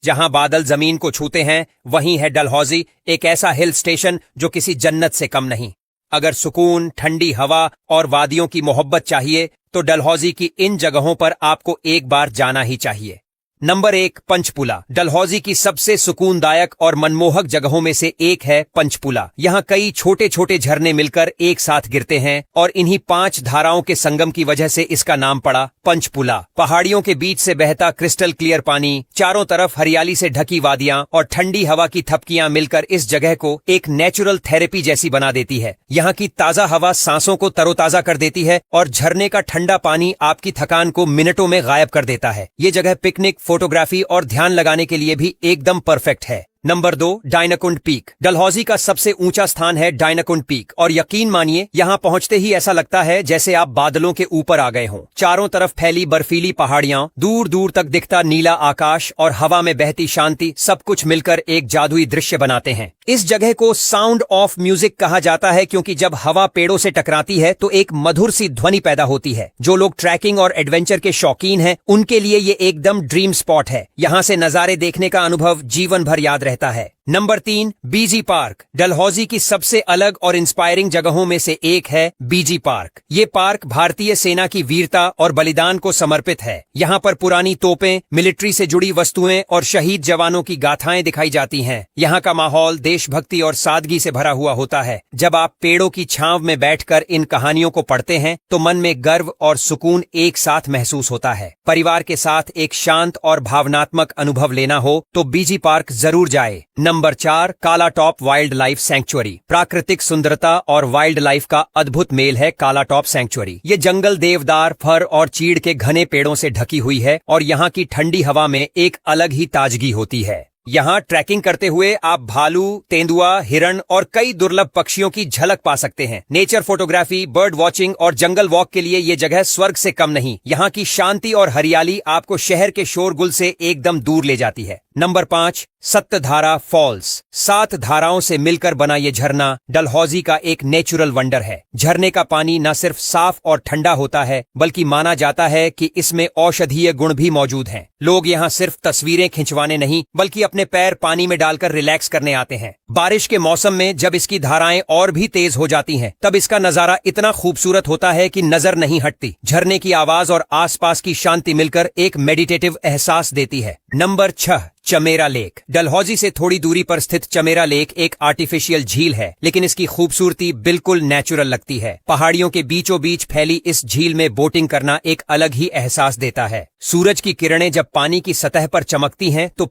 जहां बादल जमीन को छूते हैं वहीं है डलहौजी, एक ऐसा हिल स्टेशन जो किसी जन्नत से कम नहीं। अगर सुकून, ठंडी हवा और वादियों की मोहब्बत चाहिए तो डलहौजी की इन जगहों पर आपको एक बार जाना ही चाहिए। नंबर 1, पंचपुला। डलहौजी की सबसे सुकूनदायक और मनमोहक जगहों में से एक है पंचपुला। यहाँ कई छोटे छोटे झरने मिलकर एक साथ गिरते हैं और इन्हीं 5 धाराओं के संगम की वजह से इसका नाम पड़ा पंचपुला। पहाड़ियों के बीच से बहता क्रिस्टल क्लियर पानी, चारों तरफ हरियाली से ढकी वादियां और ठंडी हवा की थपकियां मिलकर इस जगह को एक नेचुरल थेरेपी जैसी बना देती है। यहाँ की ताजा हवा सांसों को तरोताजा कर देती है और झरने का ठंडा पानी आपकी थकान को मिनटों में गायब कर देता है। ये जगह पिकनिक, फोटोग्राफी और ध्यान लगाने के लिए भी एकदम परफेक्ट है। Number 2, डायनाकुंड peak. डलहौजी का सबसे ऊंचा स्थान है डायनाकुंड पीक और यकीन मानिए यहाँ पहुंचते ही ऐसा लगता है जैसे आप बादलों के ऊपर आ गए हों। चारों तरफ फैली बर्फीली पहाड़ियां, दूर दूर तक दिखता नीला आकाश और हवा में बहती शांति, सब कुछ मिलकर एक जादुई दृश्य बनाते हैं। इस जगह को साउंड ऑफ म्यूजिक कहा जाता है क्योंकि जब हवा पेड़ों से टकराती है तो एक मधुर सी ध्वनि पैदा होती है। जो लोग ट्रैकिंग और एडवेंचर के शौकीन हैं उनके लिए ये एकदम ड्रीम स्पॉट है। यहाँ से नजारे देखने का अनुभव जीवन भर याद रहता है। नंबर 3, बीजी पार्क। डलहौजी की सबसे अलग और इंस्पायरिंग जगहों में से एक है बीजी पार्क। ये पार्क भारतीय सेना की वीरता और बलिदान को समर्पित है। यहाँ पर पुरानी तोपें, मिलिट्री से जुड़ी वस्तुएं और शहीद जवानों की गाथाएं दिखाई जाती हैं। यहाँ का माहौल देशभक्ति और सादगी से भरा हुआ होता है। जब आप पेड़ों की छांव में बैठकर इन कहानियों को पढ़ते हैं तो मन में गर्व और सुकून एक साथ महसूस होता है। परिवार के साथ एक शांत और भावनात्मक अनुभव लेना हो तो बीजी पार्क जरूर जाए। नंबर 4, काला टॉप वाइल्ड लाइफ सैंक्चुअरी। प्राकृतिक सुंदरता और वाइल्ड लाइफ का अद्भुत मेल है काला टॉप सैंक्चुअरी। ये जंगल देवदार, फर और चीड़ के घने पेड़ों से ढकी हुई है और यहाँ की ठंडी हवा में एक अलग ही ताजगी होती है। यहाँ ट्रैकिंग करते हुए आप भालू, तेंदुआ, हिरण और कई दुर्लभ पक्षियों की झलक पा सकते हैं। नेचर फोटोग्राफी, बर्ड वॉचिंग और जंगल वॉक के लिए ये जगह स्वर्ग से कम नहीं। यहाँ की शांति और हरियाली आपको शहर के शोरगुल से एकदम दूर ले जाती है। Number 5, सप्तधारा false. 7 धाराओं से मिलकर बना ये झरना डलहौजी का एक नेचुरल वंडर है। झरने का पानी न सिर्फ साफ और ठंडा होता है बल्कि माना जाता है कि इसमें औषधीय गुण भी मौजूद हैं। लोग यहाँ सिर्फ तस्वीरें खिंचवाने नहीं बल्कि अपने पैर पानी में डालकर रिलैक्स करने आते हैं। बारिश के मौसम में जब इसकी धाराएं और भी तेज हो जाती हैं तब इसका नजारा इतना खूबसूरत होता है कि नजर नहीं हटती। झरने की आवाज और आसपास की शांति मिलकर एक मेडिटेटिव एहसास देती है। Number 6, Chamera lake. डलहौजी से थोड़ी दूरी पर स्थित चमेरा लेक एक आर्टिफिशियल झील है लेकिन इसकी खूबसूरती बिल्कुल नेचुरल लगती है। पहाड़ियों के बीचों बीच फैली इस झील में बोटिंग करना एक अलग ही एहसास देता है। सूरज की किरणें जब पानी की सतह पर चमकती हैं तो